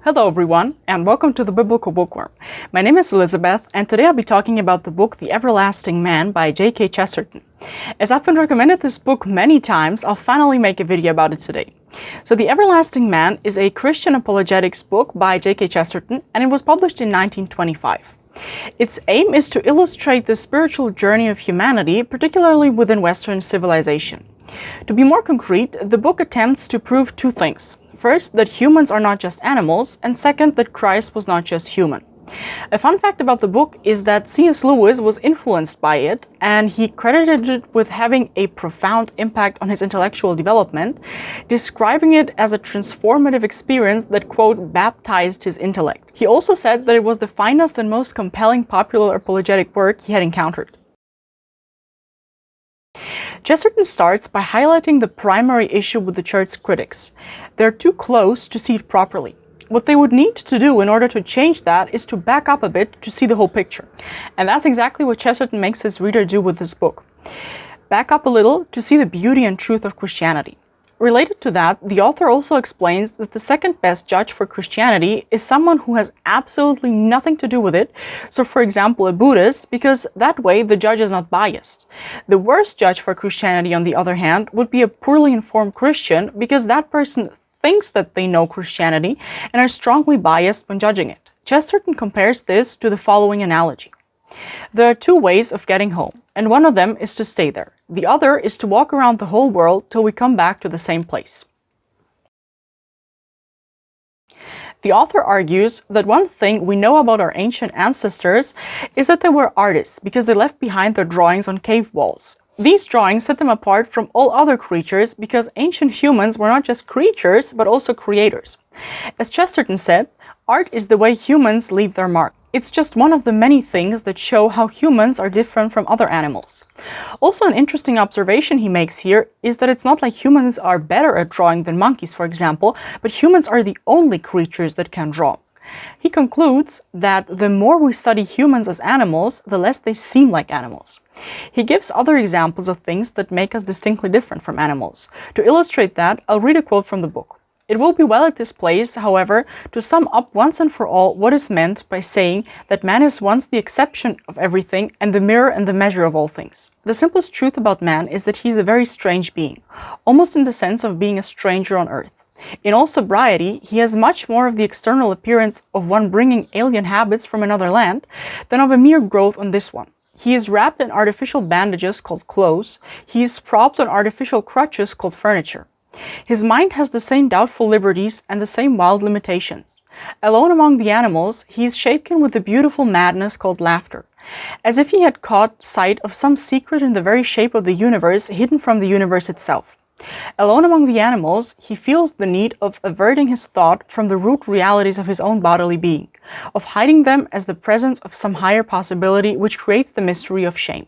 Hello everyone, and welcome to the Biblical Bookworm. My name is Elizabeth, and today I'll be talking about the book The Everlasting Man by J.K. Chesterton. As I've been recommended this book many times, I'll finally make a video about it today. So The Everlasting Man is a Christian apologetics book by J.K. Chesterton, and it was published in 1925. Its aim is to illustrate the spiritual journey of humanity, particularly within Western civilization. To be more concrete, the book attempts to prove two things. First, that humans are not just animals, and second, that Christ was not just human. A fun fact about the book is that C.S. Lewis was influenced by it, and he credited it with having a profound impact on his intellectual development, describing it as a transformative experience that, quote, baptized his intellect. He also said that it was the finest and most compelling popular apologetic work he had encountered. Chesterton starts by highlighting the primary issue with the church's critics. They're too close to see it properly. What they would need to do in order to change that is to back up a bit to see the whole picture. And that's exactly what Chesterton makes his reader do with this book. Back up a little to see the beauty and truth of Christianity. Related to that, the author also explains that the second best judge for Christianity is someone who has absolutely nothing to do with it, so for example a Buddhist, because that way the judge is not biased. The worst judge for Christianity, on the other hand, would be a poorly informed Christian, because that person thinks that they know Christianity and are strongly biased when judging it. Chesterton compares this to the following analogy. There are two ways of getting home, and one of them is to stay there. The other is to walk around the whole world till we come back to the same place. The author argues that one thing we know about our ancient ancestors is that they were artists because they left behind their drawings on cave walls. These drawings set them apart from all other creatures because ancient humans were not just creatures but also creators. As Chesterton said, art is the way humans leave their mark. It's just one of the many things that show how humans are different from other animals. Also, an interesting observation he makes here is that it's not like humans are better at drawing than monkeys, for example, but humans are the only creatures that can draw. He concludes that the more we study humans as animals, the less they seem like animals. He gives other examples of things that make us distinctly different from animals. To illustrate that, I'll read a quote from the book. It will be well at this place, however, to sum up once and for all what is meant by saying that man is once the exception of everything and the mirror and the measure of all things. The simplest truth about man is that he is a very strange being, almost in the sense of being a stranger on earth. In all sobriety, he has much more of the external appearance of one bringing alien habits from another land than of a mere growth on this one. He is wrapped in artificial bandages called clothes. He is propped on artificial crutches called furniture. His mind has the same doubtful liberties and the same wild limitations. Alone among the animals, he is shaken with the beautiful madness called laughter, as if he had caught sight of some secret in the very shape of the universe hidden from the universe itself. Alone among the animals, he feels the need of averting his thought from the root realities of his own bodily being, of hiding them as the presence of some higher possibility which creates the mystery of shame.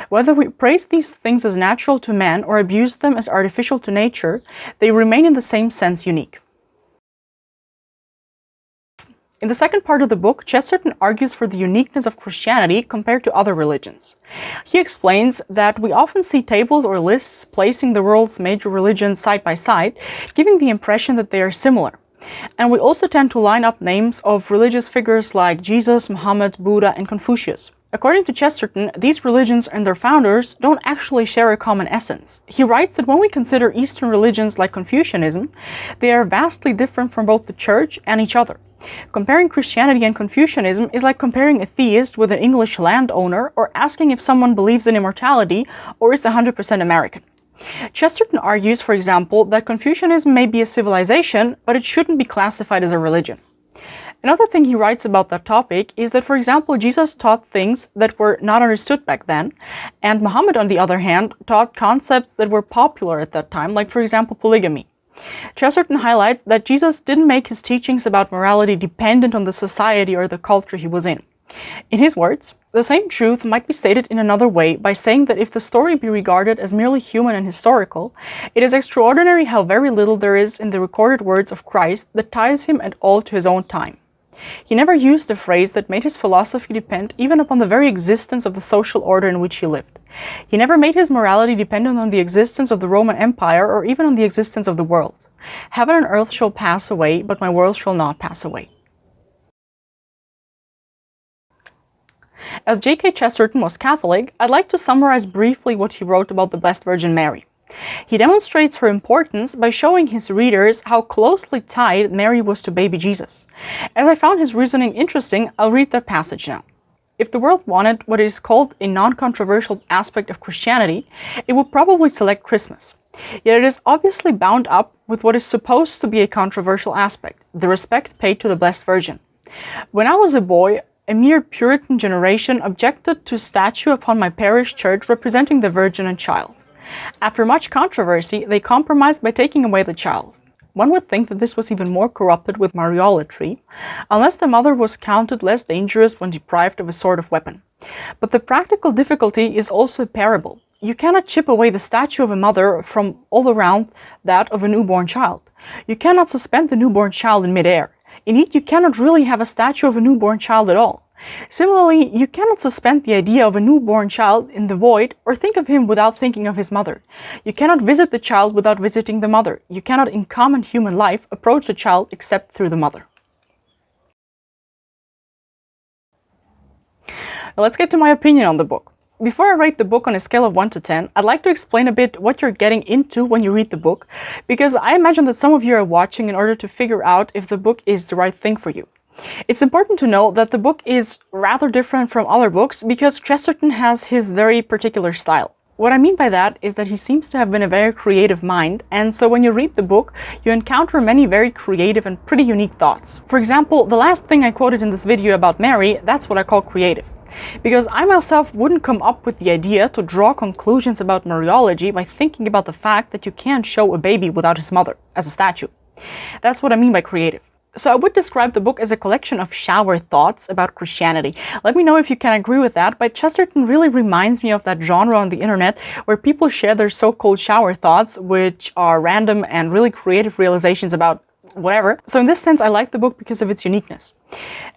Whether we praise these things as natural to man or abuse them as artificial to nature, they remain in the same sense unique. In the second part of the book, Chesterton argues for the uniqueness of Christianity compared to other religions. He explains that we often see tables or lists placing the world's major religions side by side, giving the impression that they are similar. And we also tend to line up names of religious figures like Jesus, Muhammad, Buddha, and Confucius. According to Chesterton, these religions and their founders don't actually share a common essence. He writes that when we consider Eastern religions like Confucianism, they are vastly different from both the church and each other. Comparing Christianity and Confucianism is like comparing a theist with an English landowner or asking if someone believes in immortality or is 100% American. Chesterton argues, for example, that Confucianism may be a civilization, but it shouldn't be classified as a religion. Another thing he writes about that topic is that, for example, Jesus taught things that were not understood back then, and Muhammad, on the other hand, taught concepts that were popular at that time, like, for example, polygamy. Chesterton highlights that Jesus didn't make his teachings about morality dependent on the society or the culture he was in. In his words, the same truth might be stated in another way by saying that if the story be regarded as merely human and historical, it is extraordinary how very little there is in the recorded words of Christ that ties him at all to his own time. He never used a phrase that made his philosophy depend even upon the very existence of the social order in which he lived. He never made his morality dependent on the existence of the Roman Empire or even on the existence of the world. Heaven and earth shall pass away, but my words shall not pass away. As J.K. Chesterton was Catholic, I'd like to summarize briefly what he wrote about the Blessed Virgin Mary. He demonstrates her importance by showing his readers how closely tied Mary was to baby Jesus. As I found his reasoning interesting, I'll read that passage now. If the world wanted what is called a non-controversial aspect of Christianity, it would probably select Christmas. Yet it is obviously bound up with what is supposed to be a controversial aspect, the respect paid to the Blessed Virgin. When I was a boy, a mere Puritan generation objected to a statue upon my parish church representing the Virgin and Child. After much controversy, they compromised by taking away the child. One would think that this was even more corrupted with Mariolatry, unless the mother was counted less dangerous when deprived of a sort of weapon. But the practical difficulty is also a parable. You cannot chip away the statue of a mother from all around that of a newborn child. You cannot suspend the newborn child in midair. Indeed, you cannot really have a statue of a newborn child at all. Similarly, you cannot suspend the idea of a newborn child in the void or think of him without thinking of his mother. You cannot visit the child without visiting the mother. You cannot, in common human life, approach the child except through the mother. Now let's get to my opinion on the book. Before I rate the book on a scale of 1 to 10, I'd like to explain a bit what you're getting into when you read the book, because I imagine that some of you are watching in order to figure out if the book is the right thing for you. It's important to know that the book is rather different from other books because Chesterton has his very particular style. What I mean by that is that he seems to have been a very creative mind, and so when you read the book, you encounter many very creative and pretty unique thoughts. For example, the last thing I quoted in this video about Mary, that's what I call creative. Because I myself wouldn't come up with the idea to draw conclusions about Mariology by thinking about the fact that you can't show a baby without his mother, as a statue. That's what I mean by creative. So I would describe the book as a collection of shower thoughts about Christianity. Let me know if you can agree with that, but Chesterton really reminds me of that genre on the internet where people share their so-called shower thoughts, which are random and really creative realizations about whatever. So in this sense, I like the book because of its uniqueness.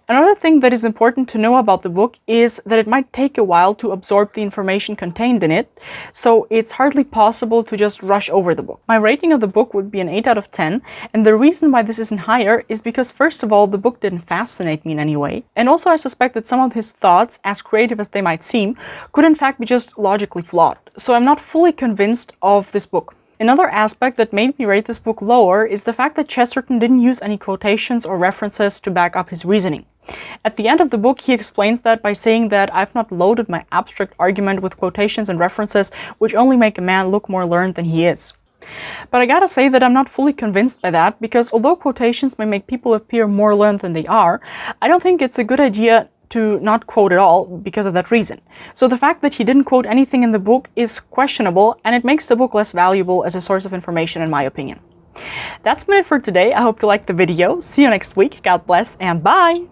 Another thing that is important to know about the book is that it might take a while to absorb the information contained in it, so it's hardly possible to just rush over the book. My rating of the book would be an 8 out of 10, and the reason why this isn't higher is because, first of all, the book didn't fascinate me in any way, and also I suspect that some of his thoughts, as creative as they might seem, could in fact be just logically flawed. So I'm not fully convinced of this book. Another aspect that made me rate this book lower is the fact that Chesterton didn't use any quotations or references to back up his reasoning. At the end of the book, he explains that by saying that I've not loaded my abstract argument with quotations and references which only make a man look more learned than he is. But I gotta say that I'm not fully convinced by that, because although quotations may make people appear more learned than they are, I don't think it's a good idea to not quote at all because of that reason. So the fact that he didn't quote anything in the book is questionable, and it makes the book less valuable as a source of information in my opinion. That's been it for today. I hope you liked the video. See you next week. God bless and bye!